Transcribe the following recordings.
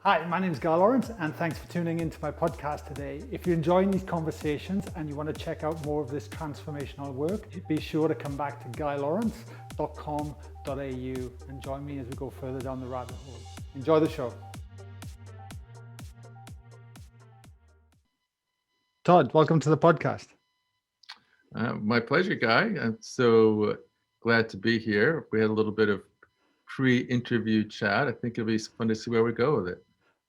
Hi, my name is Guy Lawrence, and thanks for tuning into my podcast today. If you're enjoying these conversations and you want to check out more of this transformational work, be sure to come back to guylawrence.com.au and join me as we go further down the rabbit hole. Enjoy the show. Todd, welcome to the podcast. My pleasure, Guy. I'm so glad to be here. We had a little bit of pre-interview chat. I think it'll be fun to see where we go with it.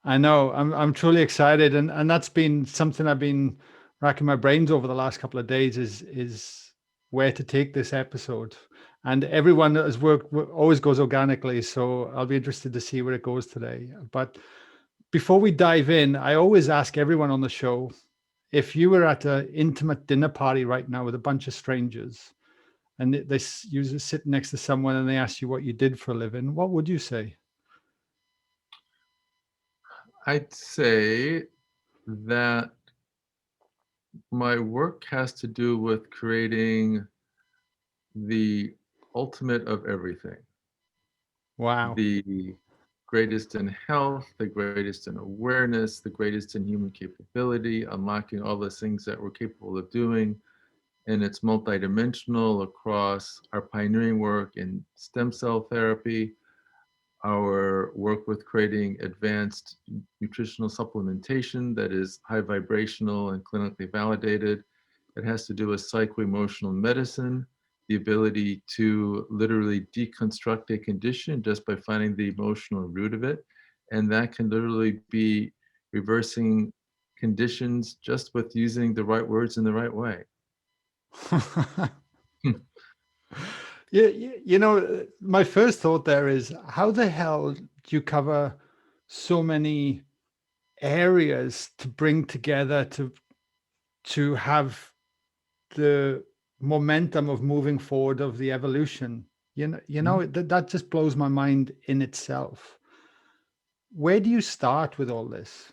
I know, I'm truly excited, and that's been something I've been racking my brains over the last couple of days is where to take this episode. And everyone that has worked always goes organically, so I'll be interested to see where it goes today. But before we dive in, I always ask everyone on the show, if you were at an intimate dinner party right now with a bunch of strangers, and you sit next to someone and they ask you what you did for a living, what would you say? I'd say that my work has to do with creating the ultimate of everything. Wow. The greatest in health, the greatest in awareness, the greatest in human capability, unlocking all the things that we're capable of doing. And it's multidimensional across our pioneering work in stem cell therapy, our work with creating advanced nutritional supplementation that is high vibrational and clinically validated. It has to do with psycho-emotional medicine, the ability to literally deconstruct a condition just by finding the emotional root of it. And that can literally be reversing conditions just with using the right words in the right way. My first thought there is, how the hell do you cover so many areas to bring together to have the momentum of moving forward of the evolution? That just blows my mind in itself. Where do you start with all this?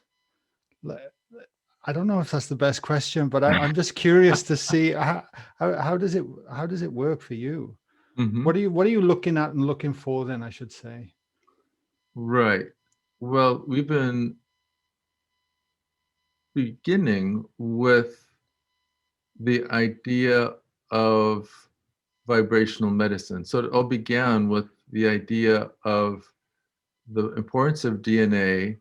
I don't know if that's the best question, but I'm just curious to see how does it work for you? Mm-hmm. What are you looking at and looking for then, I should say? Right. Well, we've been beginning with the idea of vibrational medicine. So it all began with the idea of the importance of DNA.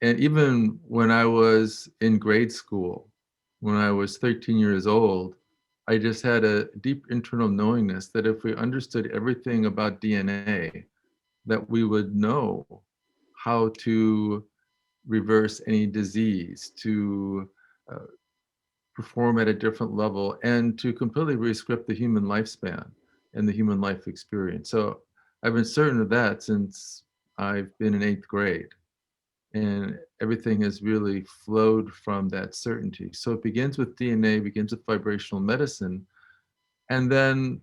And even when I was in grade school, when I was 13 years old, I just had a deep internal knowingness that if we understood everything about DNA, that we would know how to reverse any disease, to uh, perform at a different level, and to completely rescript the human lifespan and the human life experience. So I've been certain of that since I've been in 8th grade. And everything has really flowed from that certainty. So it begins with DNA, begins with vibrational medicine. And then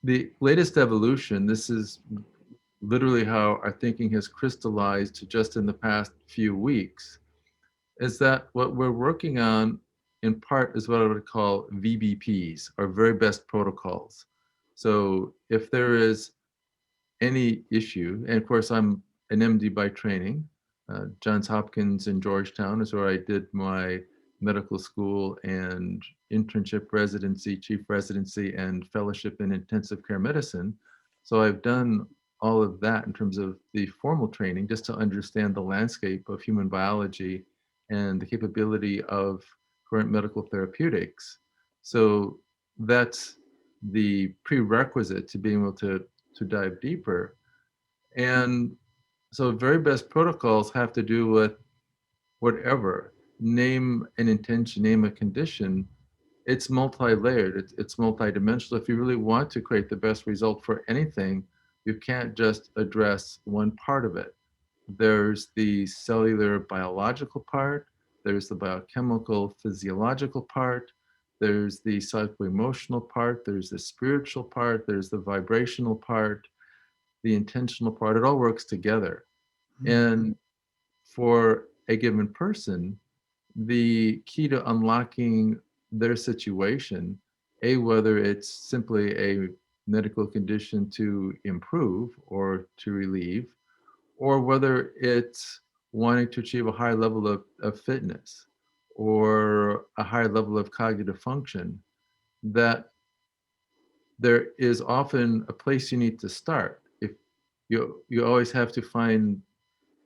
the latest evolution, this is literally how our thinking has crystallized just in the past few weeks, is that what we're working on in part is what I would call VBPs, or very best protocols. So if there is any issue, and of course I'm an MD by training, Johns Hopkins in Georgetown is where I did my medical school and internship residency, chief residency, and fellowship in intensive care medicine. So I've done all of that in terms of the formal training just to understand the landscape of human biology and the capability of current medical therapeutics. So that's the prerequisite to being able to dive deeper. And so very best protocols have to do with whatever, name an intention, name a condition. It's multi-layered, it's multi-dimensional. If you really want to create the best result for anything, you can't just address one part of it. There's the cellular biological part, there's the biochemical physiological part, there's the psycho-emotional part, there's the spiritual part, there's the vibrational part, the intentional part. It all works together. And for a given person, the key to unlocking their situation, whether it's simply a medical condition to improve or to relieve, or whether it's wanting to achieve a higher level of fitness or a higher level of cognitive function, that there is often a place you need to start. If you always have to find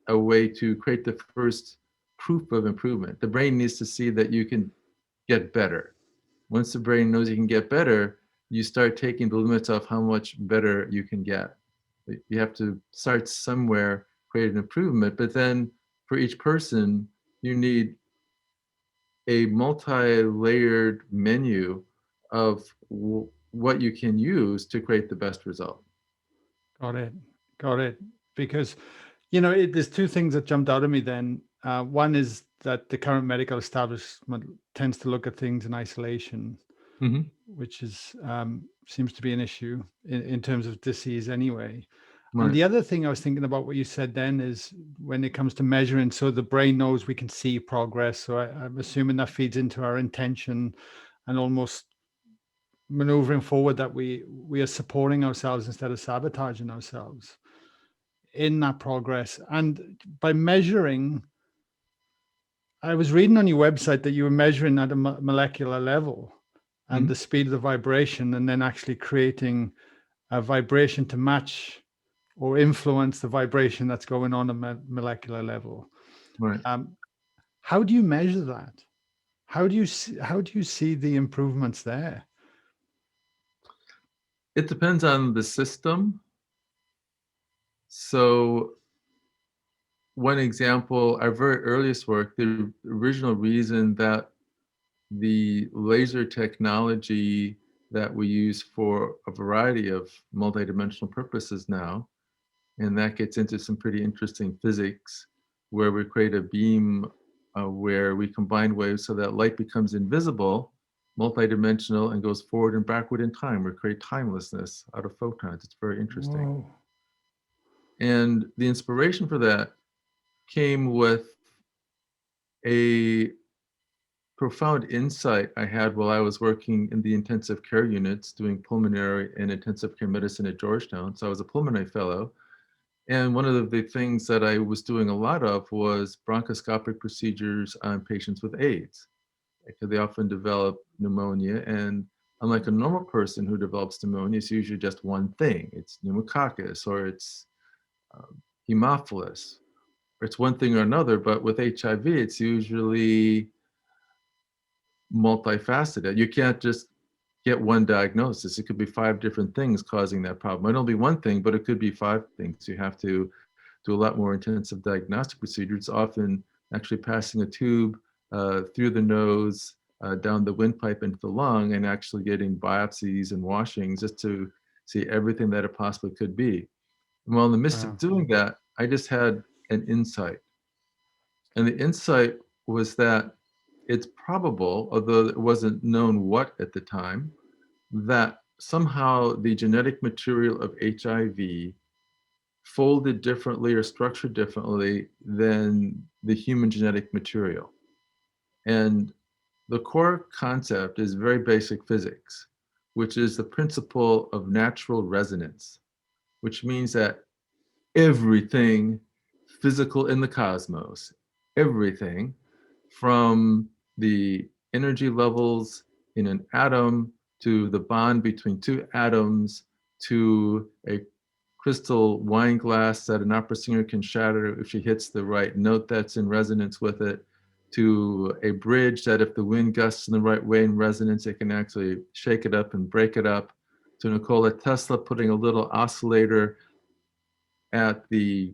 a way to create the first proof of improvement. The brain needs to see that you can get better. Once the brain knows you can get better, you start taking the limits of how much better you can get. You have to start somewhere, create an improvement, but then for each person, you need a multi-layered menu of what you can use to create the best result. Got it. Got it. Because, you know, there's two things that jumped out at me then. One is that the current medical establishment tends to look at things in isolation, Mm-hmm. which is seems to be an issue in terms of disease anyway. And Right. the other thing I was thinking about what you said then is when it comes to measuring, so the brain knows we can see progress. So I'm assuming that feeds into our intention and almost maneuvering forward that we are supporting ourselves instead of sabotaging ourselves in that progress. And by measuring, I was reading on your website that you were measuring at a molecular level and Mm-hmm. the speed of the vibration, and then actually creating a vibration to match or influence the vibration that's going on at molecular level. Right. Um, how do you measure that? How do you see the improvements there? It depends on the system. So one example, our very earliest work, the original reason that the laser technology that we use for a variety of multidimensional purposes now, and that gets into some pretty interesting physics, where we create a beam where we combine waves so that light becomes invisible, multidimensional, and goes forward and backward in time. We create timelessness out of photons. It's very interesting. Whoa. And the inspiration for that came with a profound insight I had while I was working in the intensive care units doing pulmonary and intensive care medicine at Georgetown. So I was a pulmonary fellow. And one of the things that I was doing a lot of was bronchoscopic procedures on patients with AIDS, because they often develop pneumonia. And unlike a normal person who develops pneumonia, it's usually just one thing. It's pneumococcus or it's um, Haemophilus, or it's one thing or another. But with HIV, it's usually multifaceted. You can't just get one diagnosis. It could be 5 different things causing that problem. It might only be one thing, but it could be 5 things. You have to do a lot more intensive diagnostic procedures, often actually passing a tube through the nose, down the windpipe into the lung, and actually getting biopsies and washings just to see everything that it possibly could be. And while in the midst of Wow. doing that, I just had an insight. And the insight was that it's probable, although it wasn't known what at the time, that somehow the genetic material of HIV folded differently or structured differently than the human genetic material. And the core concept is very basic physics, which is the principle of natural resonance, which means that everything physical in the cosmos, everything from the energy levels in an atom to the bond between 2 atoms to a crystal wine glass that an opera singer can shatter if she hits the right note that's in resonance with it, to a bridge that if the wind gusts in the right way in resonance, it can actually shake it up and break it up, to Nikola Tesla putting a little oscillator at the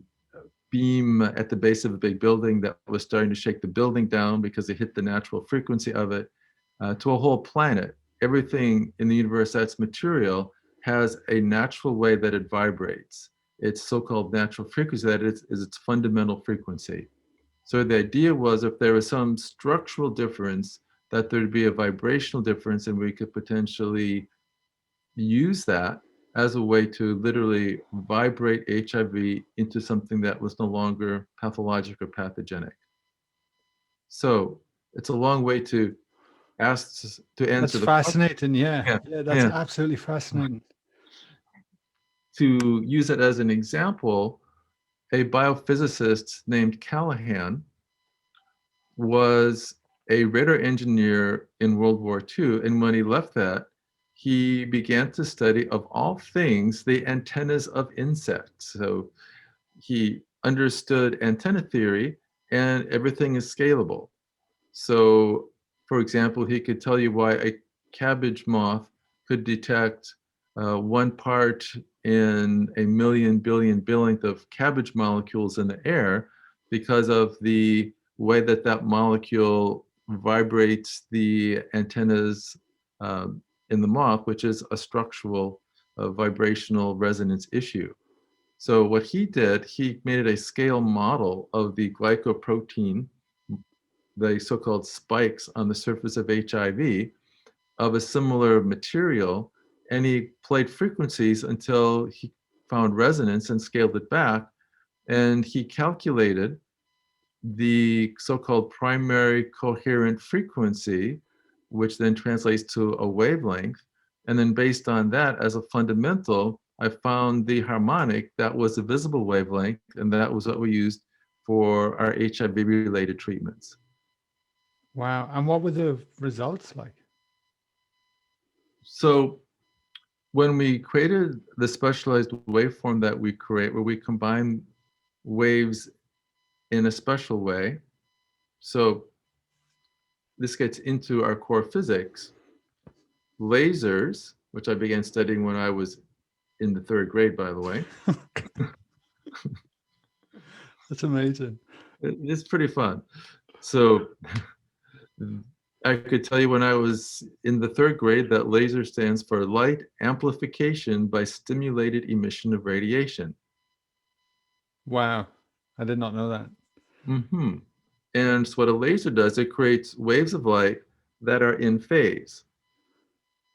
beam at the base of a big building that was starting to shake the building down because it hit the natural frequency of it, to a whole planet. Everything in the universe that's material has a natural way that it vibrates. It's so-called natural frequency, that is its fundamental frequency. So the idea was if there was some structural difference, that there'd be a vibrational difference, and we could potentially use that as a way to literally vibrate HIV into something that was no longer pathologic or pathogenic. So it's a long way to That's answer the question. fascinating. Yeah. Yeah, Yeah, that's yeah. absolutely fascinating. To use it as an example, a biophysicist named Callahan was a radar engineer in World War II. And when he left that, he began to study, of all things, the antennas of insects. So he understood antenna theory, and everything is scalable. So, for example, he could tell you why a cabbage moth could detect 1 part in a million billion billionth of cabbage molecules in the air because of the way that that molecule vibrates the antennas in the moth, which is a structural vibrational resonance issue. So what he did, he made it a scale model of the glycoprotein, the so-called spikes on the surface of HIV, of a similar material, and he played frequencies until he found resonance and scaled it back, and he calculated the so-called primary coherent frequency, which then translates to a wavelength. And then based on that, as a fundamental, I found the harmonic that was a visible wavelength, and that was what we used for our HIV-related treatments. Wow. And what were the results like? So when we created the specialized waveform that we create, where we combine waves in a special way, so this gets into our core physics. Lasers, which I began studying when I was in the 3rd grade, by the way. That's amazing. It's pretty fun. So I could tell you when I was in the 3rd grade that laser stands for light amplification by stimulated emission of radiation. Wow. I did not know that. Mm-hmm. And so what a laser does, it creates waves of light that are in phase.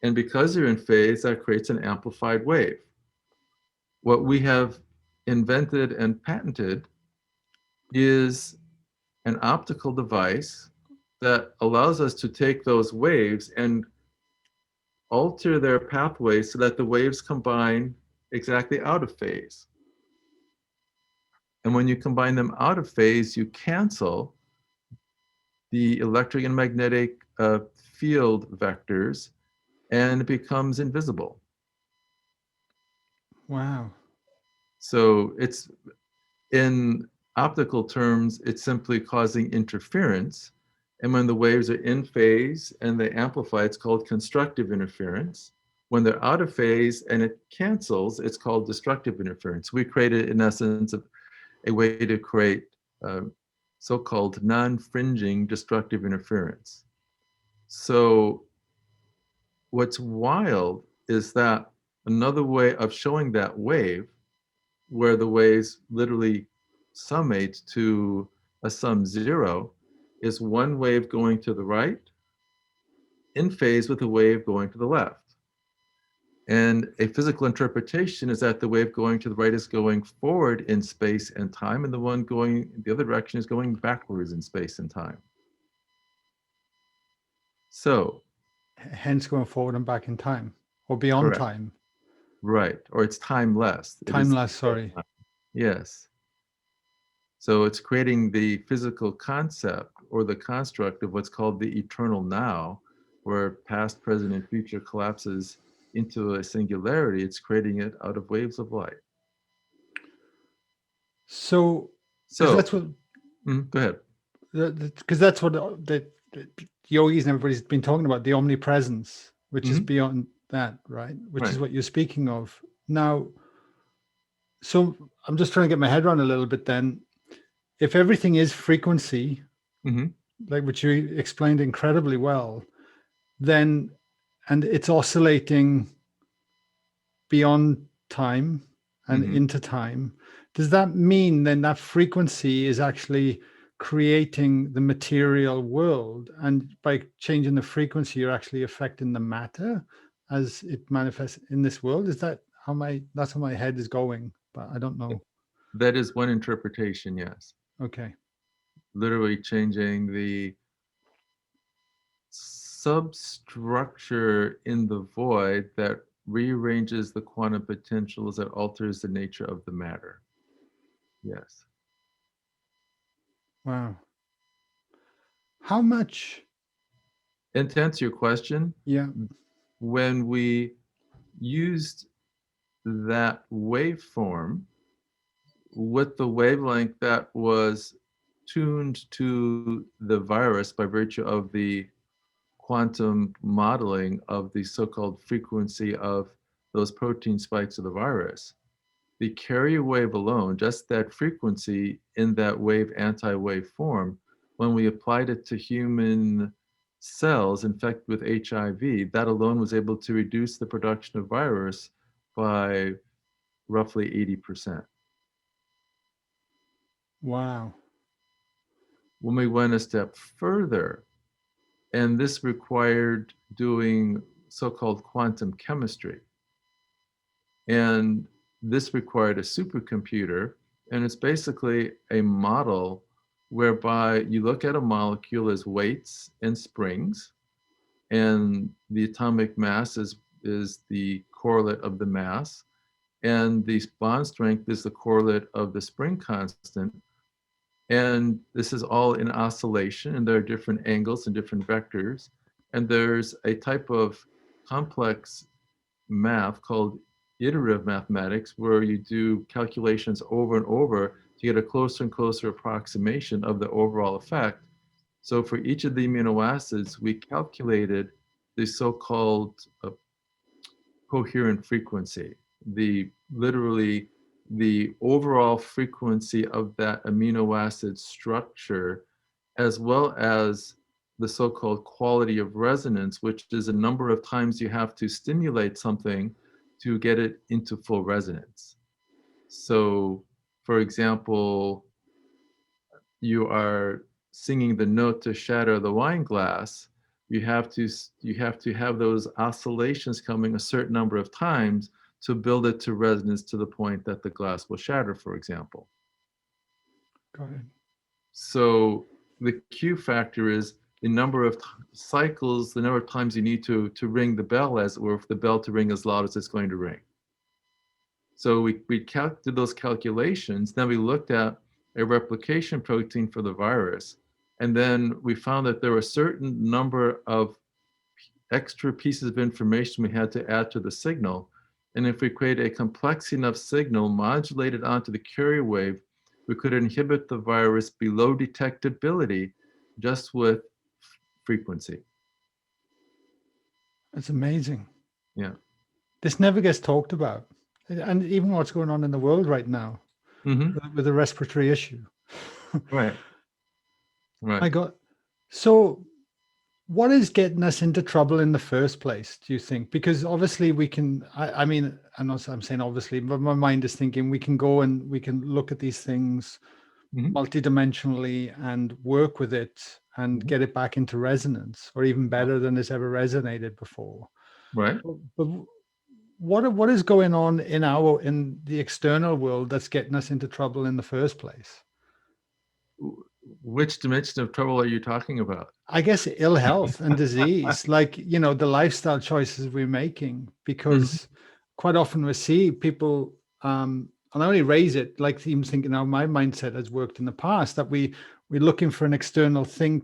And because they're in phase, that creates an amplified wave. What we have invented and patented is an optical device that allows us to take those waves and alter their pathways so that the waves combine exactly out of phase. And when you combine them out of phase, you cancel the electric and magnetic field vectors, and it becomes invisible. Wow. So it's, in optical terms, it's simply causing interference. And when the waves are in phase and they amplify, it's called constructive interference. When they're out of phase and it cancels, it's called destructive interference. We created, in essence, a way to create so-called non-fringing destructive interference. So what's wild is that another way of showing that wave, where the waves literally summate to a sum 0, is one wave going to the right in phase with a wave going to the left. And a physical interpretation is that the wave going to the right is going forward in space and time, and the one going the other direction is going backwards in space and time. So, Hence going forward and back in time or beyond correct, time. right, or it's timeless. It is Timeless, sorry. yes. So it's creating the physical concept or the construct of what's called the eternal now, where past, present, and future collapses into a singularity. It's creating it out of waves of light. So, because So, that's what, go ahead. because that's what the yogis and everybody's been talking about, the omnipresence, which is beyond that, right? Which is Right. what you're speaking of. Now, so I'm just trying to get my head around a little bit then. If everything is frequency, like which you explained incredibly well, then, and it's oscillating beyond time and into time, does that mean then that frequency is actually creating the material world, and by changing the frequency you're actually affecting the matter as it manifests in this world? Is that how that's how my head is going, but I don't know. That is one interpretation, yes. Okay. Literally changing the substructure in the void that rearranges the quantum potentials that alters the nature of the matter. Yes. Wow. How much? And to answer your question, Yeah. when we used that waveform with the wavelength that was tuned to the virus by virtue of the quantum modeling of the so-called frequency of those protein spikes of the virus, the carrier wave alone, just that frequency in that wave anti-wave form, when we applied it to human cells infected with HIV, that alone was able to reduce the production of virus by roughly 80%. Wow. When we went a step further, and this required doing so-called quantum chemistry, and this required a supercomputer, and it's basically a model whereby you look at a molecule as weights and springs, and the atomic mass is the correlate of the mass, and the bond strength is the correlate of the spring constant. And this is all in oscillation, and there are different angles and different vectors. And there's a type of complex math called iterative mathematics, where you do calculations over and over to get a closer and closer approximation of the overall effect. So for each of the amino acids, we calculated the so-called coherent frequency, the literally the overall frequency of that amino acid structure, as well as the so-called quality of resonance, which is a number of times you have to stimulate something to get it into full resonance. So, for example, you are singing the note to shatter the wine glass, you have to have those oscillations coming a certain number of times to build it to resonance to the point that the glass will shatter, for example. Got it. So the Q factor is the number of cycles, the number of times you need to ring the bell, as or for the bell to ring as loud as it's going to ring. So we did those calculations. Then we looked at a replication protein for the virus. And then we found that there were a certain number of extra pieces of information we had to add to the signal. And if we create a complex enough signal modulated onto the carrier wave, we could inhibit the virus below detectability just with frequency. That's amazing. Yeah. This never gets talked about. And even what's going on in the world right now Mm-hmm. with the respiratory issue. Right. Right. My God. So what is getting us into trouble in the first place, do you think? Because obviously we can, I mean, I'm saying obviously, but my mind is thinking we can go and we can look at these things Mm-hmm. multidimensionally and work with it and Mm-hmm. get it back into resonance, or even better than it's ever resonated before. Right. But what is going on in the external world that's getting us into trouble in the first place? Which dimension of trouble are you talking about? I guess ill health and disease, like, the lifestyle choices we're making, Mm-hmm. because quite often we see people, and I only raise it, like even thinking how my mindset has worked in the past, that we're looking for an external thing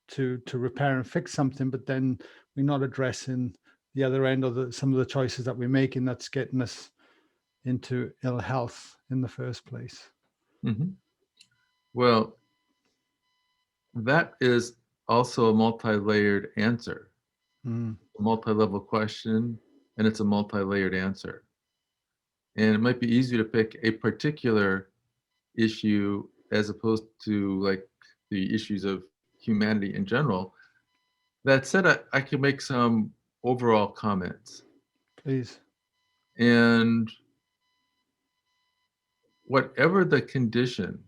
to repair and fix something, but then we're not addressing the other end, or some of the choices that we're making that's getting us into ill health in the first place. Mm-hmm. Well, that is also a multi-layered answer, Mm, a multi-level question, and it's a multi-layered answer. And it might be easier to pick a particular issue as opposed to like the issues of humanity in general. That said, I can make some overall comments. please. And whatever the condition,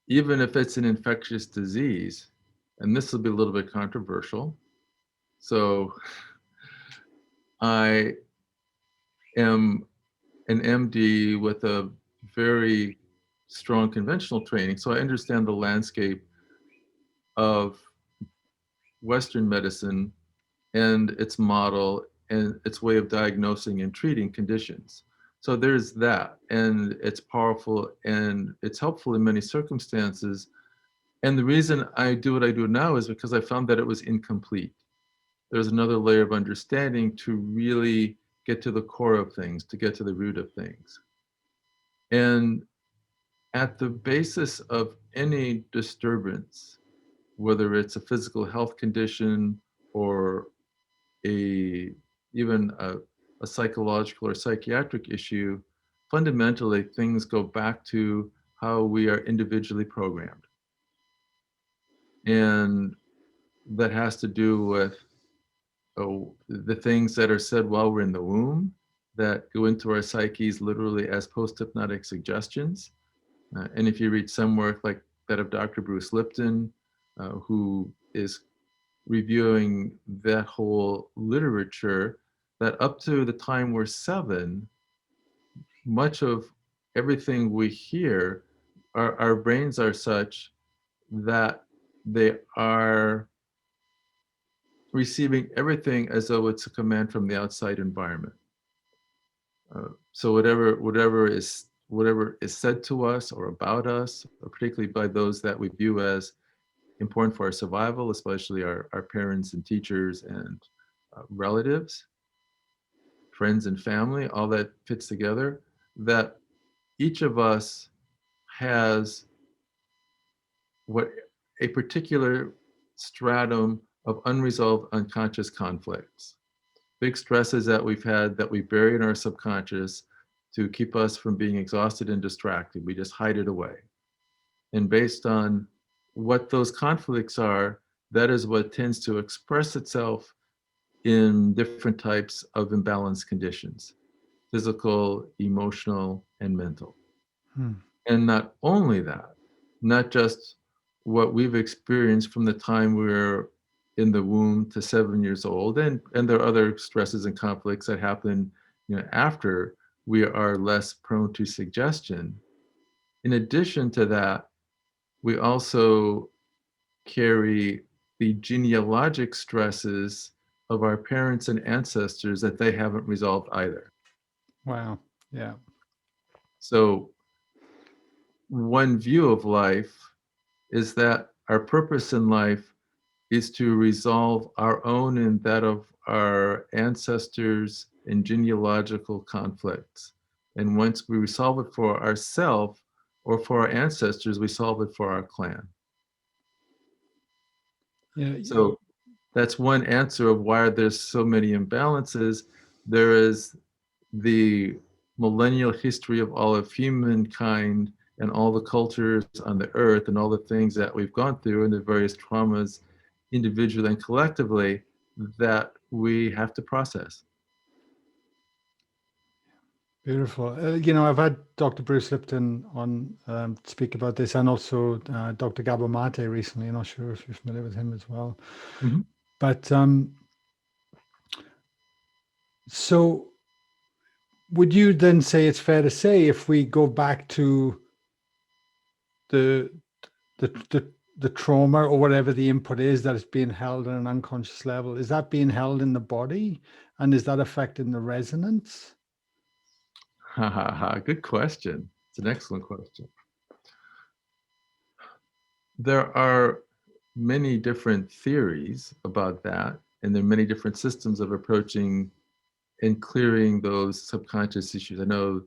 even if it's an infectious disease, and this will be a little bit controversial. So I am an MD with a very strong conventional training, so I understand the landscape of Western medicine and its model and its way of diagnosing and treating conditions. So there's that, and it's powerful and it's helpful in many circumstances. And the reason I do what I do now is because I found that it was incomplete. There's another layer of understanding to really get to the core of things, to get to the root of things. And at the basis of any disturbance, whether it's a physical health condition or a even a psychological or psychiatric issue, fundamentally things go back to how we are individually programmed. And that has to do with the things that are said while we're in the womb that go into our psyches literally as post-hypnotic suggestions. And if you read some work like that of Dr. Bruce Lipton, who is reviewing that whole literature, that up to the time we're 7, much of everything we hear, our brains are such that they are receiving everything as though it's a command from the outside environment. So whatever is said to us or about us, or particularly by those that we view as important for our survival, especially our parents and teachers and relatives, friends and family, all that fits together, that each of us has what a particular stratum of unresolved unconscious conflicts, big stresses that we've had that we bury in our subconscious to keep us from being exhausted and distracted. We just hide it away. And based on what those conflicts are, that is what tends to express itself in different types of imbalanced conditions, physical, emotional, and mental. Hmm. And not only that, not just what we've experienced from the time we were in the womb to 7 years old, and there are other stresses and conflicts that happen, after we are less prone to suggestion. In addition to that, we also carry the genealogic stresses of our parents and ancestors that they haven't resolved either. Wow. Yeah. So one view of life is that our purpose in life is to resolve our own and that of our ancestors and genealogical conflicts. And once we resolve it for ourselves or for our ancestors, we solve it for our clan. Yeah. So that's one answer of why there's so many imbalances. There is the millennial history of all of humankind and all the cultures on the earth and all the things that we've gone through and the various traumas individually and collectively that we have to process. Beautiful. I've had Dr. Bruce Lipton on to speak about this, and also Dr. Gabor Mate recently. I'm not sure if you're familiar with him as well. Mm-hmm. But so would you then say it's fair to say, if we go back to the the the trauma or whatever the input is that is being held on an unconscious level, is that being held in the body, and is that affecting the resonance? Ha ha ha. Good question. It's an excellent question. There are many different theories about that, and there are many different systems of approaching and clearing those subconscious issues. I know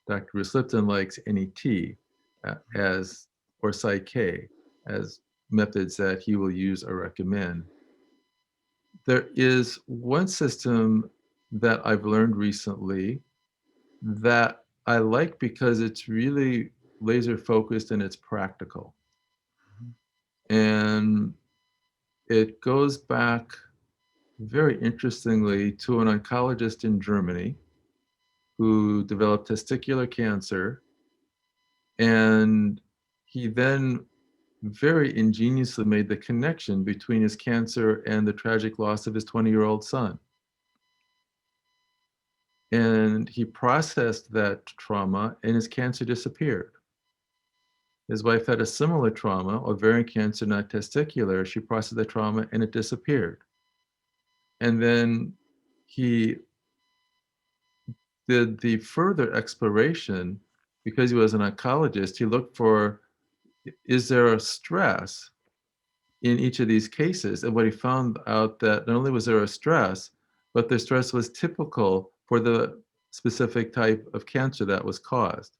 Dr. Bruce Lipton likes NET as, or Psych-K as methods that he will use or recommend. There is one system that I've learned recently that I like because it's really laser focused and it's practical. And it goes back very interestingly to an oncologist in Germany who developed testicular cancer. And he then very ingeniously made the connection between his cancer and the tragic loss of his 20-year-old son. And he processed that trauma, and his cancer disappeared. His wife had a similar trauma, ovarian cancer, not testicular. She processed the trauma, and it disappeared. And then he did the further exploration, because he was an oncologist, he looked for, is there a stress in each of these cases? And what he found out that not only was there a stress, but the stress was typical for the specific type of cancer that was caused.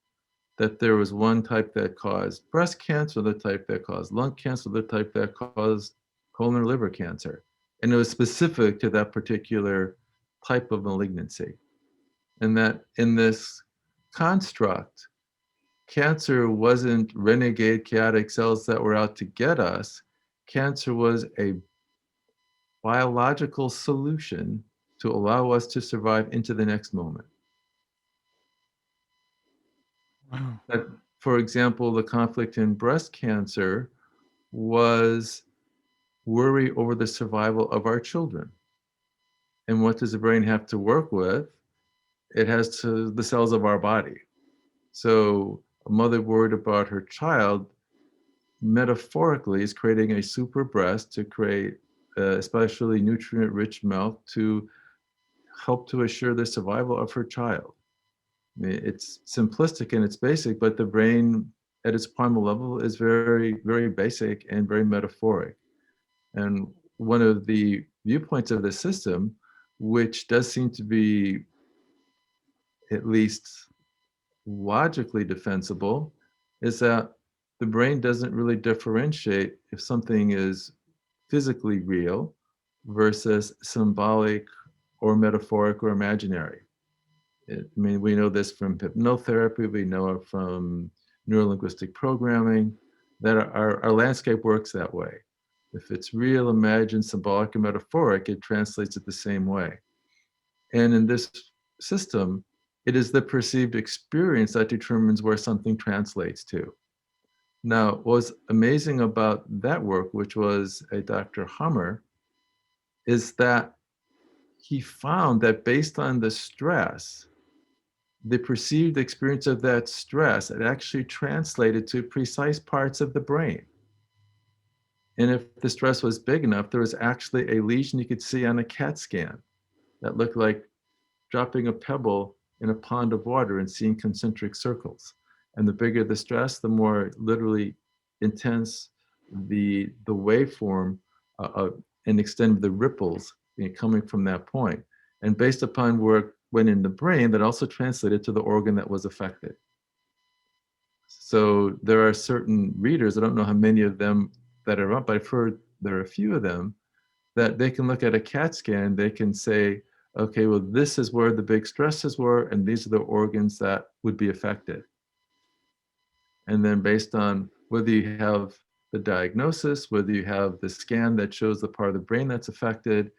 That there was one type that caused breast cancer, the type that caused lung cancer, the type that caused colon or liver cancer. And it was specific to that particular type of malignancy. And that in this construct, cancer wasn't renegade chaotic cells that were out to get us. Cancer was a biological solution to allow us to survive into the next moment. Wow. That, for example, the conflict in breast cancer was worry over the survival of our children. And what does the brain have to work with? It has to the cells of our body. So a mother worried about her child metaphorically is creating a super breast to create especially nutrient-rich milk to help to assure the survival of her child. I mean, it's simplistic and it's basic, but the brain at its primal level is very, very basic and very metaphoric. And one of the viewpoints of the system, which does seem to be at least logically defensible, is that the brain doesn't really differentiate if something is physically real versus symbolic or metaphoric or imaginary. I mean, we know this from hypnotherapy, we know it from neurolinguistic programming, that our landscape works that way. If it's real, imagined, symbolic, and metaphoric, it translates it the same way. And in this system, it is the perceived experience that determines where something translates to. Now, what was amazing about that work, which was a Dr. Hammer, is that he found that based on the stress, the perceived experience of that stress, it actually translated to precise parts of the brain. And if the stress was big enough, there was actually a lesion you could see on a CAT scan that looked like dropping a pebble in a pond of water and seeing concentric circles. And the bigger the stress, the more literally intense the waveform and extent of the ripples coming from that point. And based upon where it went in the brain, that also translated to the organ that was affected. So there are certain readers, I don't know how many of them that are up, but I've heard there are a few of them, that they can look at a CAT scan, they can say, okay, well, this is where the big stresses were, and these are the organs that would be affected. And then based on whether you have the diagnosis, whether you have the scan that shows the part of the brain that's affected,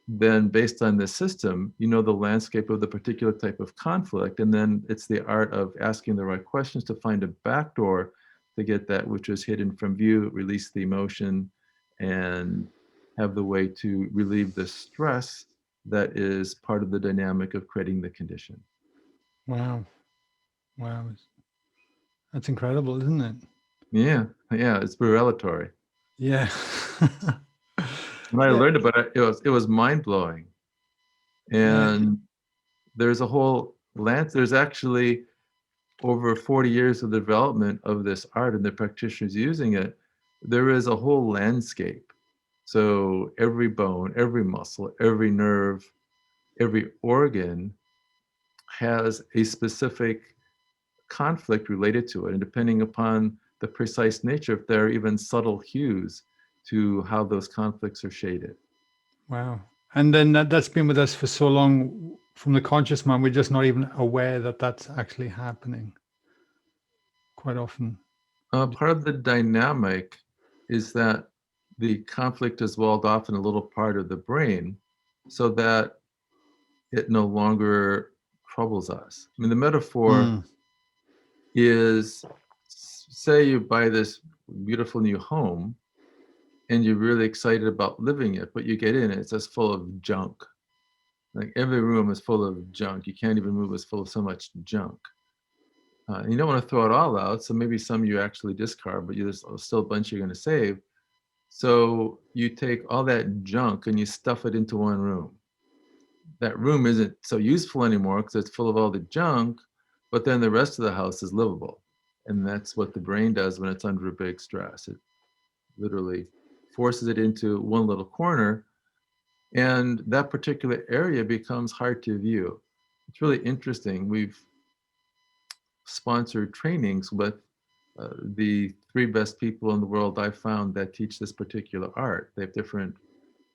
then based on this system, you know the landscape of the particular type of conflict. And then it's the art of asking the right questions to find a backdoor to get that which was hidden from view, release the emotion, and have the way to relieve the stress that is part of the dynamic of creating the condition. Wow. Wow. That's incredible, isn't it? Yeah, it's revelatory. Yeah. When I Yeah. learned about it, it was mind blowing. Yeah. And there's a whole there's actually over 40 years of development of this art and the practitioners using it. There is a whole landscape. So every bone, every muscle, every nerve, every organ has a specific conflict related to it. And depending upon the precise nature, if there are even subtle hues to how those conflicts are shaded. Wow. And then that's been with us for so long from the conscious mind, we're just not even aware that that's actually happening quite often. Part of the dynamic is that the conflict is walled off in a little part of the brain so that it no longer troubles us. I mean, the metaphor Mm. is, say you buy this beautiful new home and you're really excited about living it, but you get in, it's just full of junk. Like every room is full of junk. You can't even move, it's full of so much junk. You don't want to throw it all out, so maybe some you actually discard, but there's still a bunch you're going to save. So you take all that junk and you stuff it into one room. that room isn't so useful anymore because it's full of all the junk, but then the rest of the house is livable. And that's what the brain does when it's under a big stress. It literally forces it into one little corner, and that particular area becomes hard to view. It's really interesting. We've sponsored trainings with the three best people in the world I've found that teach this particular art. They have different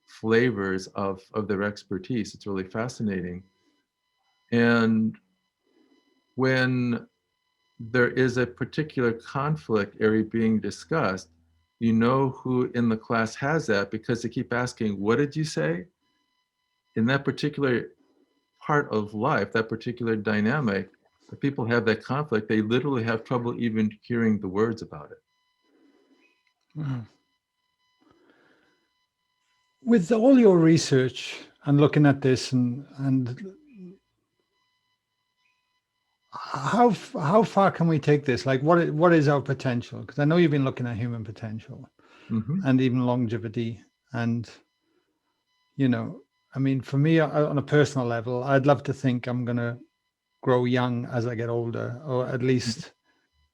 flavors of their expertise. It's really fascinating. And when there is a particular conflict area being discussed, you know who in the class has that because they keep asking, what did you say? In that particular part of life, that particular dynamic, if people have that conflict, they literally have trouble even hearing the words about it. Wow. With all your research and looking at this, and how far can we take this? Like, what is our potential? Because I know you've been looking at human potential Mm-hmm. and even longevity, and you know, I mean, for me, on a personal level, I'd love to think I'm gonna grow young as I get older, or at least,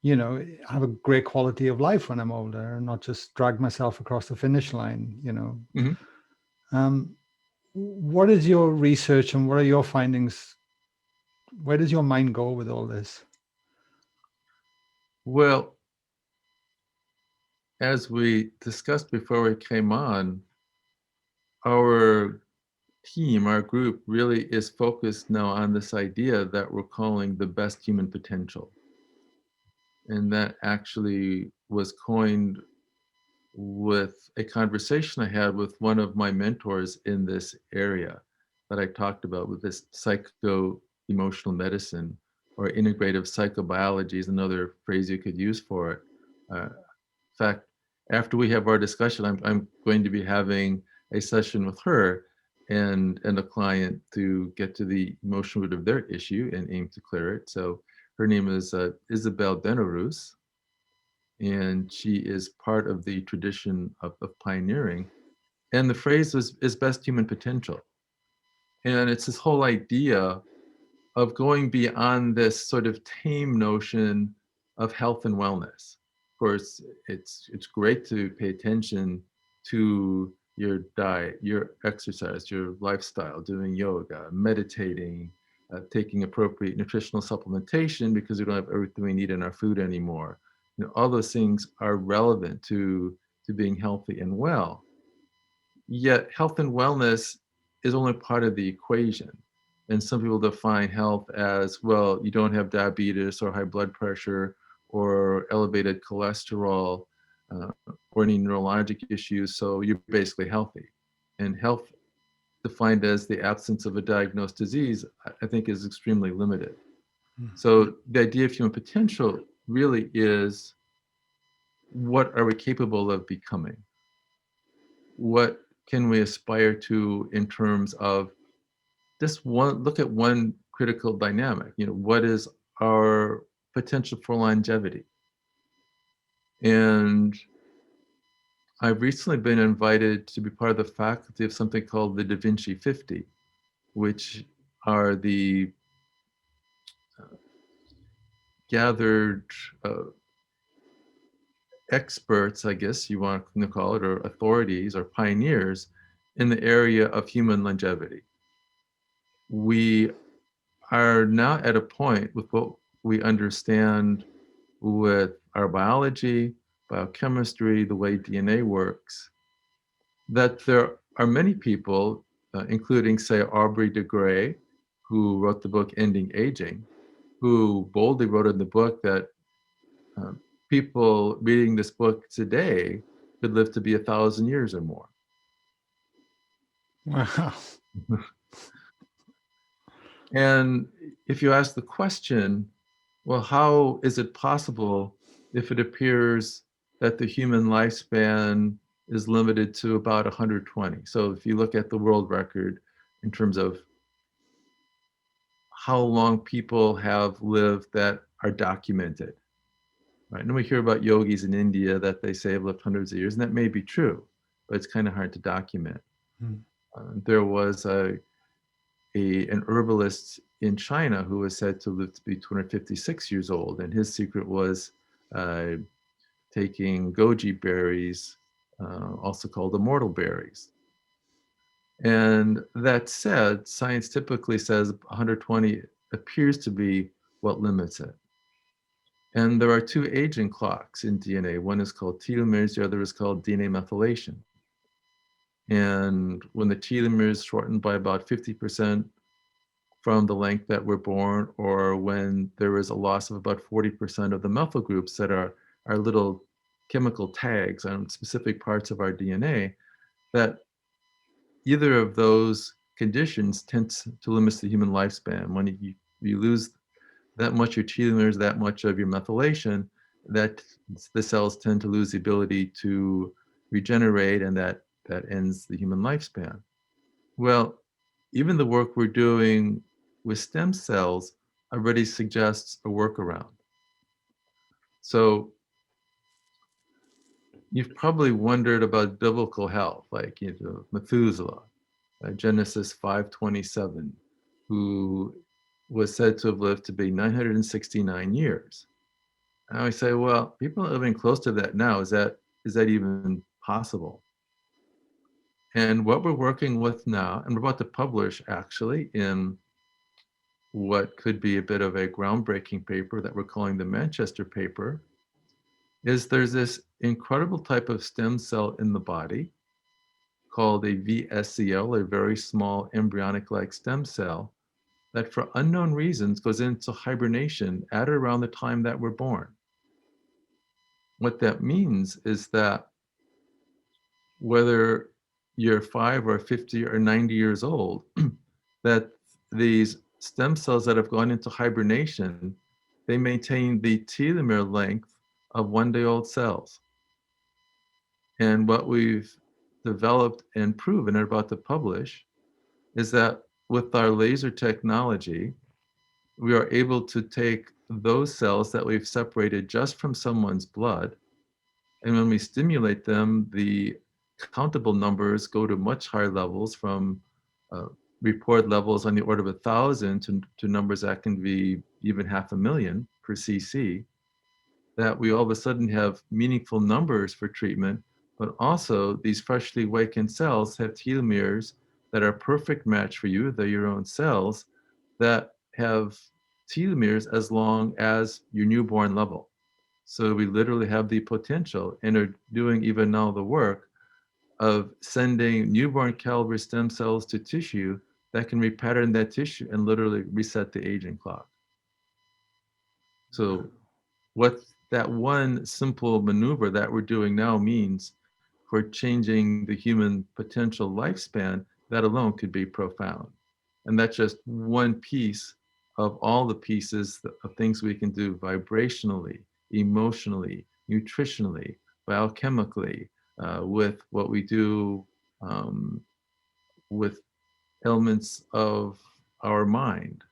you know, have a great quality of life when I'm older, and not just drag myself across the finish line. You know, Mm-hmm. um, what is your research and what are your findings? Where does your mind go with all this? Well, as we discussed before we came on, our team, our group really is focused now on this idea that we're calling the best human potential. And that actually was coined with a conversation I had with one of my mentors in this area that I talked about with this psycho-emotional medicine or integrative psychobiology is another phrase you could use for it. In fact, after we have our discussion, I'm going to be having a session with her and a client to get to the emotional root of their issue and aim to clear it. So her name is Isabel Benarus, and she is part of the tradition of pioneering. And the phrase is best human potential. And it's this whole idea of going beyond this sort of tame notion of health and wellness. Of course, it's great to pay attention to your diet, your exercise, your lifestyle, doing yoga, meditating, taking appropriate nutritional supplementation because we don't have everything we need in our food anymore. You know, all those things are relevant to being healthy and well. Yet health and wellness is only part of the equation. And some people define health as, well, you don't have diabetes or high blood pressure or elevated cholesterol or any neurologic issues, so you're basically healthy. And health defined as the absence of a diagnosed disease, I think is extremely limited. So the idea of human potential really is, what are we capable of becoming? What can we aspire to in terms of just one look at one critical dynamic? You know, what is our potential for longevity? And I've recently been invited to be part of the faculty of something called the Da Vinci 50, which are the gathered experts, I guess you want to call it, or authorities or pioneers in the area of human longevity. We are now at a point with what we understand with our biology, biochemistry, the way DNA works, that there are many people, including, say, Aubrey de Grey, who wrote the book Ending Aging, who boldly wrote in the book that uh, people reading this book today could live to be 1,000 years or more. Wow. And if you ask the question, well, how is it possible if it appears that the human lifespan is limited to about 120? So if you look at the world record in terms of how long people have lived that are documented, right? And we hear about yogis in India that they say have lived hundreds of years, and that may be true, but it's kind of hard to document. Mm. There was an herbalist in China who was said to live to be 256 years old, and his secret was taking goji berries, also called immortal berries. And that said, science typically says 120 appears to be what limits it. And there are two aging clocks in DNA. One is called telomeres, the other is called DNA methylation. And when the telomeres shorten by about 50% from the length that we're born, or when there is a loss of about 40% of the methyl groups that are little chemical tags on specific parts of our DNA, that either of those conditions tends to limit the human lifespan. When you lose that much of your telomeres, that much of your methylation, that the cells tend to lose the ability to regenerate, and that ends the human lifespan. Well, even the work we're doing with stem cells already suggests a workaround. So you've probably wondered about biblical health, like Methuselah, Genesis 5:27, who was said to have lived to be 969 years. And I always say, well, people are living close to that now. Is that even possible? And what we're working with now, and we're about to publish actually in what could be a bit of a groundbreaking paper that we're calling the Manchester paper, is there's this incredible type of stem cell in the body called a VSCL, a very small embryonic-like stem cell, that for unknown reasons goes into hibernation at or around the time that we're born. What that means is that whether you're 5 or 50 or 90 years old, that these stem cells that have gone into hibernation, they maintain the telomere length of one-day-old cells. And what we've developed and proven and are about to publish is that with our laser technology, we are able to take those cells that we've separated just from someone's blood, and when we stimulate them, the countable numbers go to much higher levels, from reported levels on the order of 1,000 to numbers that can be even 500,000 per cc, that we all of a sudden have meaningful numbers for treatment, but also these freshly awakened cells have telomeres that are a perfect match for you. They're your own cells that have telomeres as long as your newborn level. So we literally have the potential, and are doing even now the work of sending newborn caliber stem cells to tissue that can repattern that tissue and literally reset the aging clock. So what that one simple maneuver that we're doing now means for changing the human potential lifespan, that alone could be profound. And that's just one piece of all the pieces of things we can do vibrationally, emotionally, nutritionally, biochemically, with what we do with elements of our mind,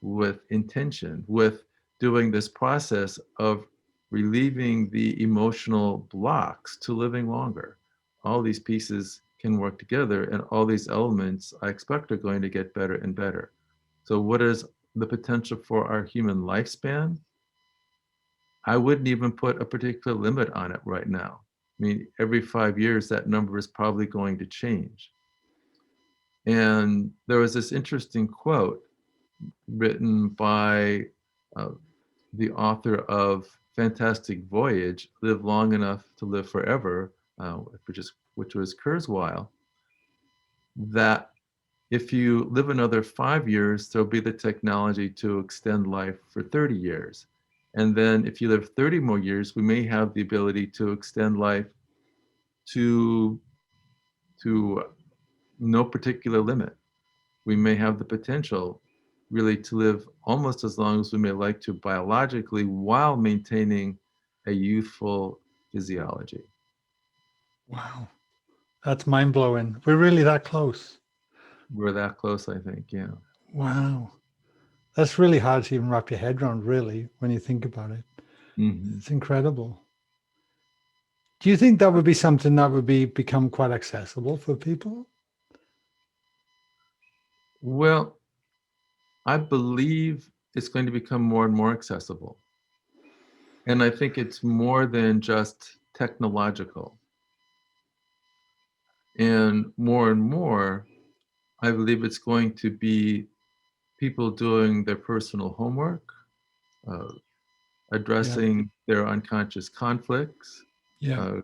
with intention, with doing this process of relieving the emotional blocks to living longer. All these pieces can work together, and all these elements I expect are going to get better and better. So what is the potential for our human lifespan? I wouldn't even put a particular limit on it right now. I mean, every 5 years, that number is probably going to change. And there was this interesting quote written by the author of Fantastic Voyage, Live Long Enough to Live Forever, which was Kurzweil, that if you live another 5 years, there'll be the technology to extend life for 30 years. And then if you live 30 more years, we may have the ability to extend life to no particular limit. We may have the potential really to live almost as long as we may like to biologically, while maintaining a youthful physiology. Wow. That's mind blowing. We're really that close. We're that close, I think, yeah. Wow. That's really hard to even wrap your head around, really, when you think about it. Mm-hmm. It's incredible. Do you think that would be something that would become quite accessible for people? Well, I believe it's going to become more and more accessible. And I think it's more than just technological. And more, I believe it's going to be people doing their personal homework, uh, Yeah. addressing their unconscious conflicts, Yeah. uh,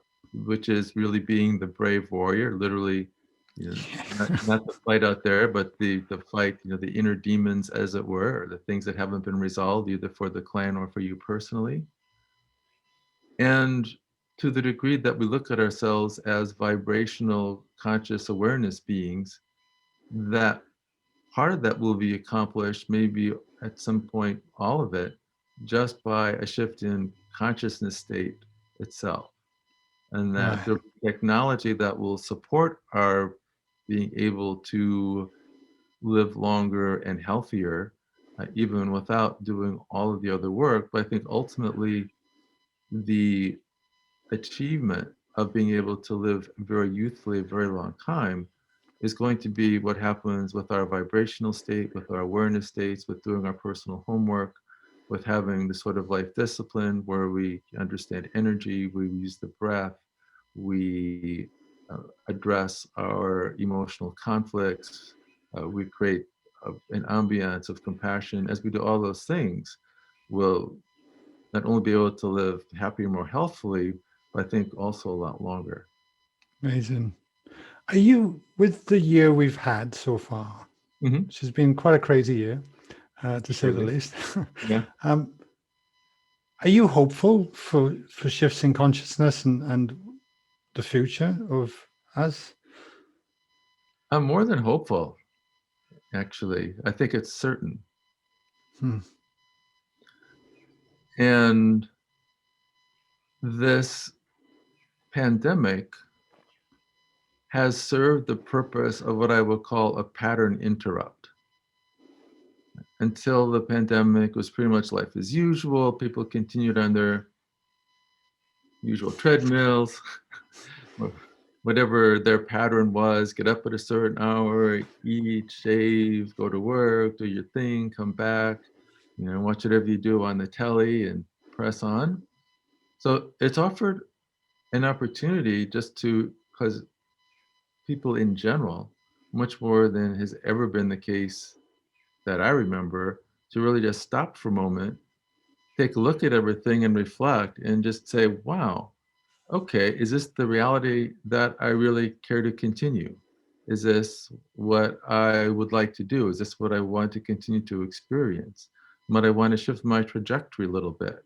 which is really being the brave warrior, literally, you know, not the fight out there, but the fight, the inner demons, as it were, or the things that haven't been resolved, either for the clan or for you personally. And to the degree that we look at ourselves as vibrational conscious awareness beings, that part of that will be accomplished, maybe at some point, all of it, just by a shift in consciousness state itself. And that Right. the technology that will support our being able to live longer and healthier, even without doing all of the other work. But I think ultimately, the achievement of being able to live very youthfully a very long time is going to be what happens with our vibrational state, with our awareness states, with doing our personal homework, with having the sort of life discipline where we understand energy, we use the breath, we address our emotional conflicts, we create an ambiance of compassion. As we do all those things, we'll not only be able to live happier, more healthfully, but I think also a lot longer. Amazing. Are you, with the year we've had so far, Hmm. which has been quite a crazy year, to say the Surely. least, Yeah. um, are you hopeful for shifts in consciousness and the future of us? I'm more than hopeful, actually. I think it's certain. Hmm. And this pandemic has served the purpose of what I would call a pattern interrupt. Until the pandemic was pretty much life as usual, people continued on their usual treadmills, whatever their pattern was, get up at a certain hour, eat, shave, go to work, do your thing, come back, watch whatever you do on the telly and press on. So it's offered an opportunity just to, because people in general, much more than has ever been the case that I remember, to really just stop for a moment, take a look at everything and reflect and just say, wow, okay, is this the reality that I really care to continue? Is this what I would like to do? Is this what I want to continue to experience? Might I want to shift my trajectory a little bit?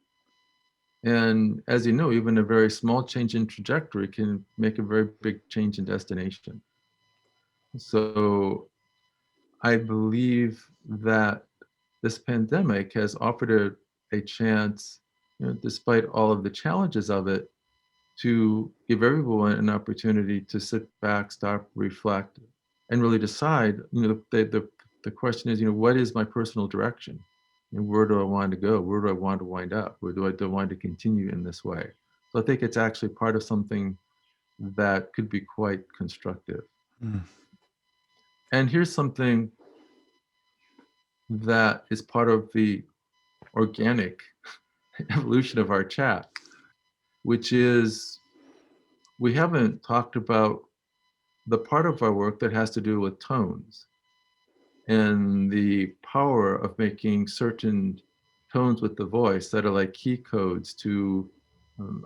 And as you know, even a very small change in trajectory can make a very big change in destination. So I believe that this pandemic has offered a chance, despite all of the challenges of it, to give everyone an opportunity to sit back, stop, reflect, and really decide. The question is, what is my personal direction, and where do I want to go? Where do I want to wind up? Where do I want to continue in this way? So I think it's actually part of something that could be quite constructive. Hmm. And here's something that is part of the organic evolution of our chat, which is we haven't talked about the part of our work that has to do with tones and the power of making certain tones with the voice that are like key codes to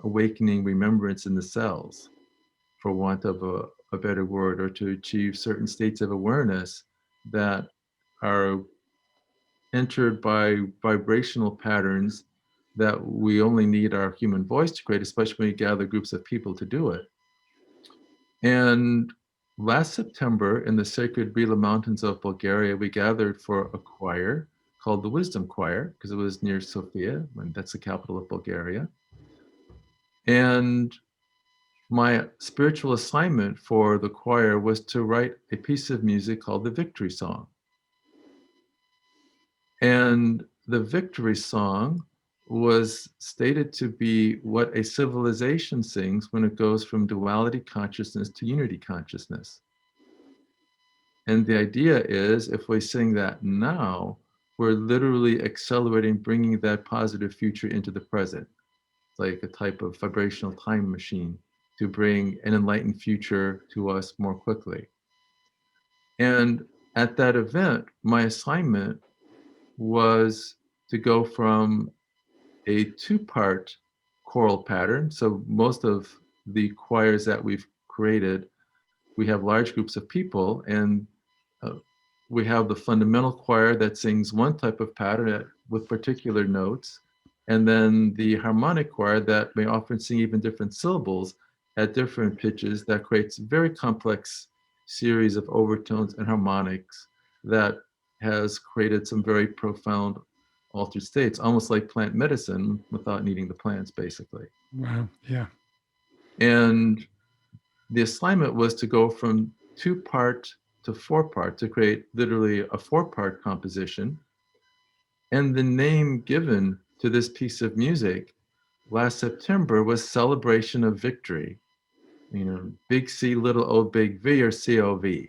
awakening remembrance in the cells, for want of a better word, or to achieve certain states of awareness that are entered by vibrational patterns that we only need our human voice to create, especially when we gather groups of people to do it. And last September, in the sacred Bila Mountains of Bulgaria, we gathered for a choir called the Wisdom Choir, because it was near Sofia, and that's the capital of Bulgaria. And my spiritual assignment for the choir was to write a piece of music called the Victory Song. And the Victory Song was stated to be what a civilization sings when it goes from duality consciousness to unity consciousness. And the idea is if we sing that now, we're literally accelerating, bringing that positive future into the present. It's like a type of vibrational time machine to bring an enlightened future to us more quickly. And at that event, my assignment was to go from a two-part choral pattern. So most of the choirs that we've created, we have large groups of people, and uh, we have the fundamental choir that sings one type of pattern with particular notes, and then the harmonic choir that may often sing even different syllables at different pitches that creates very complex series of overtones and harmonics that has created some very profound altered states, almost like plant medicine without needing the plants, basically. Wow. Yeah. And the assignment was to go from two-part to four-part to create literally a four-part composition. And the name given to this piece of music last September was Celebration of Victory. You know, big C, little o, big V, or COV.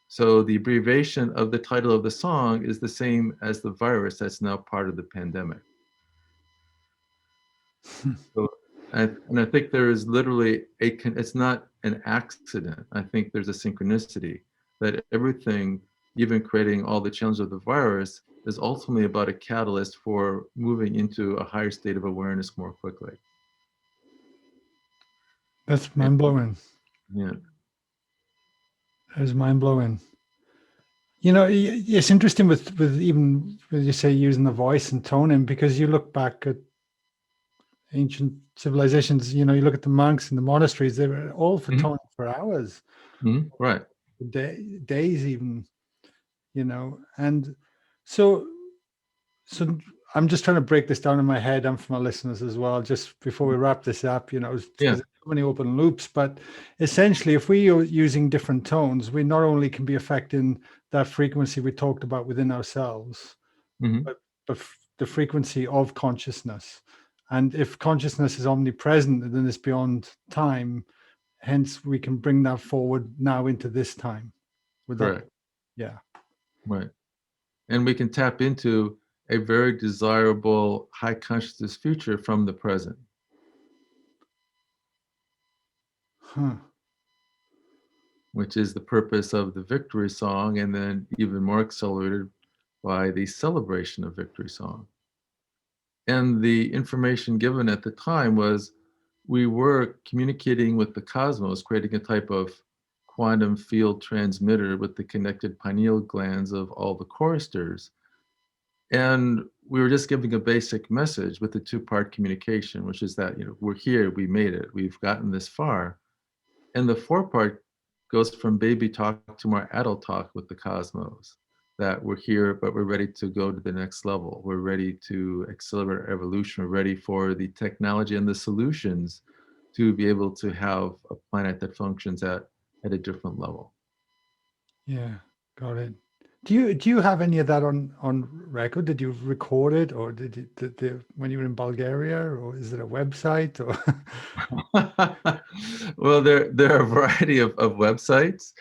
So the abbreviation of the title of the song is the same as the virus that's now part of the pandemic. So, and I think there is literally it's not an accident. I think there's a synchronicity that everything, even creating all the challenges of the virus, is ultimately about a catalyst for moving into a higher state of awareness more quickly. That's And, mind blowing. yeah. That is mind blowing. You know, it's interesting with even when you say using the voice and toning, because you look back at ancient civilizations. You know, you look at the monks in the monasteries; they were all for Mhm. toning for hours, Right. days even. You know, and so so I'm just trying to break this down in my head and for my listeners as well, just before we wrap this up, you know, Yeah. because there's so many open loops. But essentially, if we are using different tones, we not only can be affecting that frequency we talked about within ourselves, Hmm. but the frequency of consciousness. And if consciousness is omnipresent, then it's beyond time. Hence, we can bring that forward now into this time. Would that, Correct. yeah. Right. And we can tap into a very desirable high consciousness future from the present. Huh. Which is the purpose of the victory song, and then even more accelerated by the celebration of victory song. And the information given at the time was we were communicating with the cosmos, creating a type of quantum field transmitter with the connected pineal glands of all the choristers. And we were just giving a basic message with the two-part communication, which is that, you know, we're here, we made it, we've gotten this far. And the four-part goes from baby talk to more adult talk with the cosmos, that we're here, but we're ready to go to the next level. We're ready to accelerate our evolution. We're ready for the technology and the solutions to be able to have a planet that functions at a different level. Yeah, got it. Do you have any of that on record? Did you record it, or when you were in Bulgaria, or is it a website, or Well, there are a variety of websites.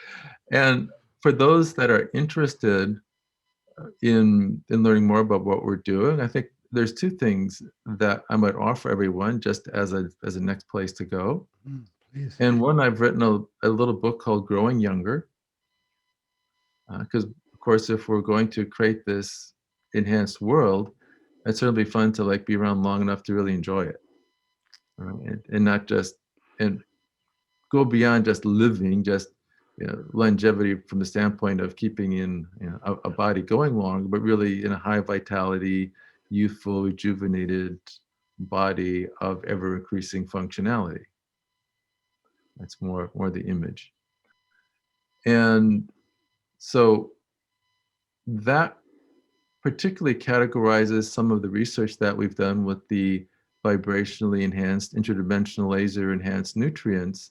And for those that are interested in learning more about what we're doing, I think there's two things that I might offer everyone just as a next place to go. please? And one, I've written a little book called Growing Younger, because of course, if we're going to create this enhanced world, it's certainly fun to like be around long enough to really enjoy it, and not just and go beyond just living, just, you know, longevity from the standpoint of keeping in, you know, a body going long, but really in a high vitality, youthful, rejuvenated body of ever increasing functionality. That's more the image. And so that particularly categorizes some of the research that we've done with the vibrationally enhanced interdimensional laser enhanced nutrients.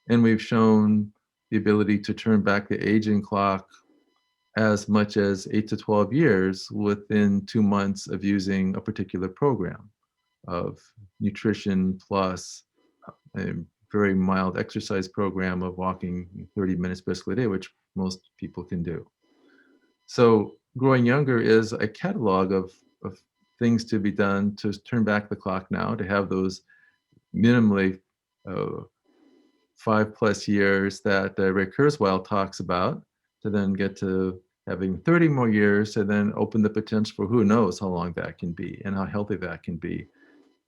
And we've shown the ability to turn back the aging clock as much as 8 to 12 years within 2 months of using a particular program of nutrition plus very mild exercise program of walking 30 minutes basically a day, which most people can do. So growing younger is a catalog of things to be done to turn back the clock now, to have those minimally 5+ years that Ray Kurzweil talks about, to then get to having 30 more years, to then open the potential for who knows how long that can be and how healthy that can be.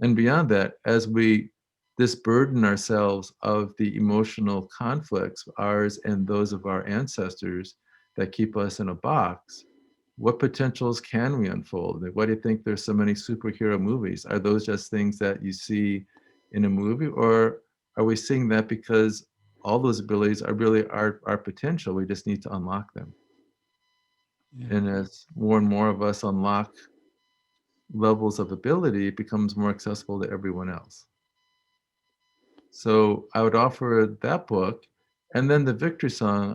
And beyond that, as we disburden ourselves of the emotional conflicts, ours and those of our ancestors, that keep us in a box, what potentials can we unfold? Why do you think there's so many superhero movies? Are those just things that you see in a movie, or are we seeing that because all those abilities are really our potential? We just need to unlock them. Yeah. And as more and more of us unlock levels of ability, it becomes more accessible to everyone else. So I would offer that book, and then the victory song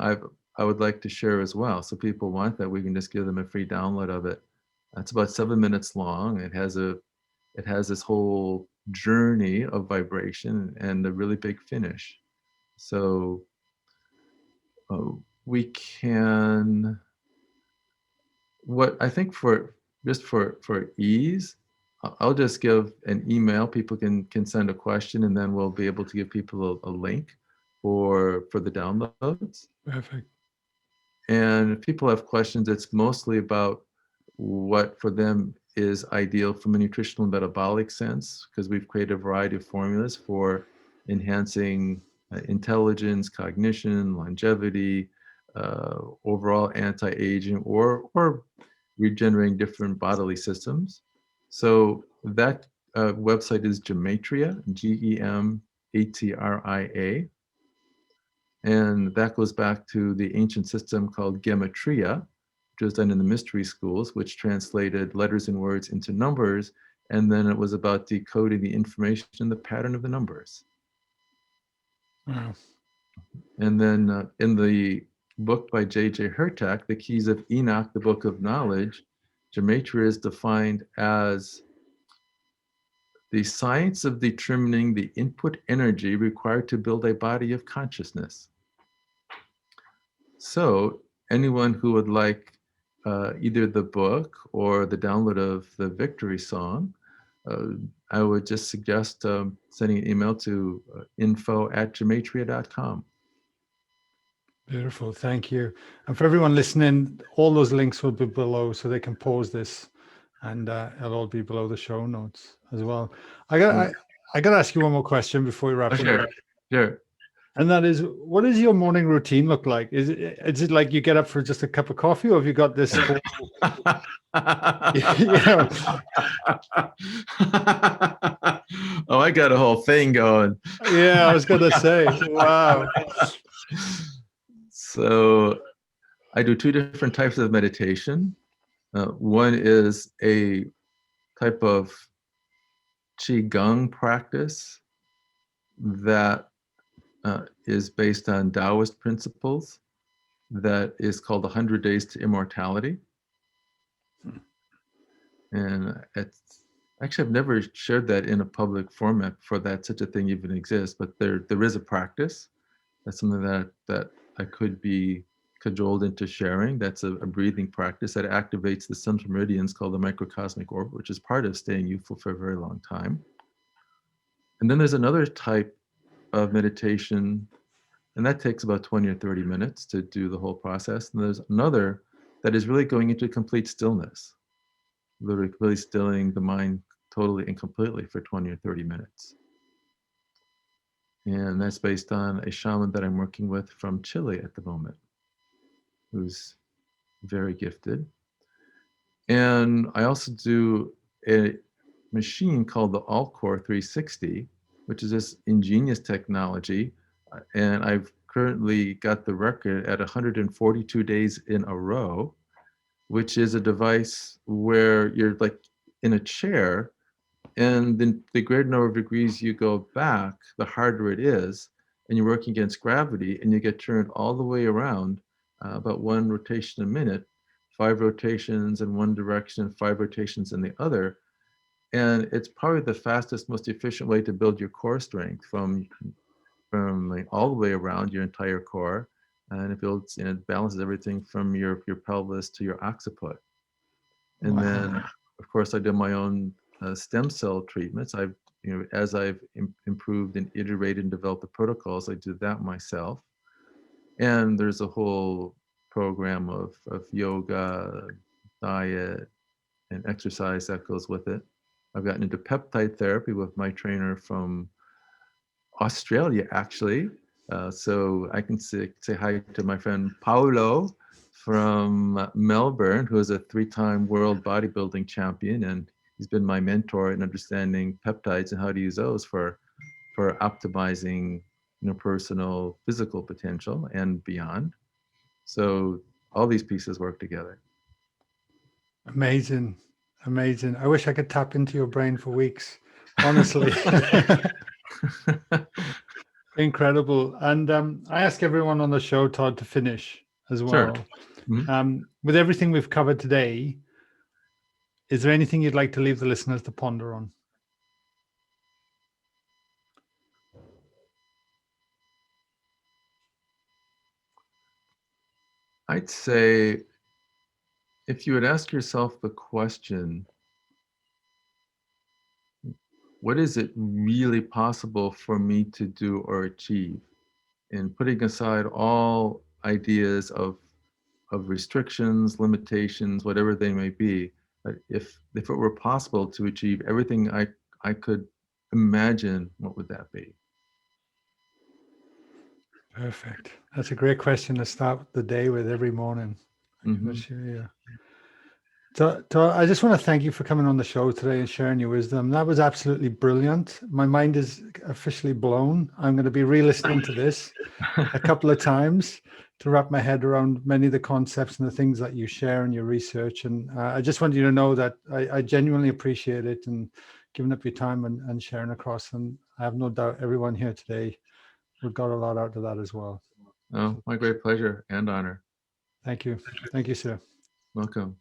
I would like to share as well. So people want that, we can just give them a free download of it. It's about 7 minutes long. It has this whole journey of vibration and a really big finish. So we can, what I think for just for ease, I'll just give an email. People can send a question, and then we'll be able to give people a link for the downloads. Perfect. And if people have questions, it's mostly about what for them is ideal from a nutritional and metabolic sense, because we've created a variety of formulas for enhancing intelligence, cognition, longevity, overall anti-aging, or regenerating different bodily systems. So that website is Gematria, Gematria. And that goes back to the ancient system called Gematria, which was done in the mystery schools, which translated letters and words into numbers. And then it was about decoding the information in the pattern of the numbers. Wow. And then in the book by J.J. Hurtak, The Keys of Enoch, the Book of Knowledge, Gematria is defined as the science of determining the input energy required to build a body of consciousness. So anyone who would like either the book or the download of the victory song, I would just suggest sending an email to info@gematria.com. Beautiful. Thank you. And for everyone listening, all those links will be below, so they can pause this, and it'll all be below the show notes as well. I got to ask you one more question before we wrap up. Sure. And that is, what does your morning routine look like? Is it like you get up for just a cup of coffee, or have you got this whole, Oh, I got a whole thing going. Yeah, I was gonna say, wow. So I do two different types of meditation. One is a type of Qigong practice that is based on Taoist principles, that is called 100 Days to Immortality. And it's actually, I've never shared that in a public format for that such a thing even exists, but there is a practice. That's something that I could be cajoled into sharing. That's a breathing practice that activates the central meridians called the microcosmic orbit, which is part of staying youthful for a very long time. And then there's another type of meditation, and that takes about 20 or 30 minutes to do the whole process. And there's another that is really going into complete stillness, literally really stilling the mind totally and completely for 20 or 30 minutes. And that's based on a shaman that I'm working with from Chile at the moment, who's very gifted. And I also do a machine called the Alcor 360, which is this ingenious technology. And I've currently got the record at 142 days in a row, which is a device where you're like in a chair, and then the greater number of degrees you go back, the harder it is, and you're working against gravity, and you get turned all the way around, about one rotation a minute, 5 rotations in one direction, 5 rotations in the other. And it's probably the fastest, most efficient way to build your core strength from from all the way around your entire core, and it builds and it balances everything from your pelvis to your occiput. And then, of course, I did my own stem cell treatments. I've as I've improved and iterated and developed the protocols, I do that myself. And there's a whole program of yoga, diet, and exercise that goes with it. I've gotten into peptide therapy with my trainer from Australia, actually. So I can say hi to my friend Paolo from Melbourne, who is a 3-time world bodybuilding champion, and he's been my mentor in understanding peptides and how to use those for optimizing personal physical potential and beyond. So all these pieces work together. Amazing. Amazing. I wish I could tap into your brain for weeks, honestly. Incredible. And I ask everyone on the show, Todd, to finish as well. Sure. Mm-hmm. With everything we've covered today, is there anything you'd like to leave the listeners to ponder on? I'd say if you would ask yourself the question, what is it really possible for me to do or achieve? And putting aside all ideas of restrictions, limitations, whatever they may be, if it were possible to achieve everything I could imagine, what would that be? Perfect. That's a great question to start the day with every morning. Mm-hmm. So I just want to thank you for coming on the show today and sharing your wisdom. That was absolutely brilliant. My mind is officially blown. I'm going to be re-listening to this a couple of times to wrap my head around many of the concepts and the things that you share in your research. And I just want you to know that I genuinely appreciate it and giving up your time and sharing across. And I have no doubt everyone here today would got a lot out of that as well. Oh, my great pleasure and honor. Thank you. Thank you, sir. Welcome.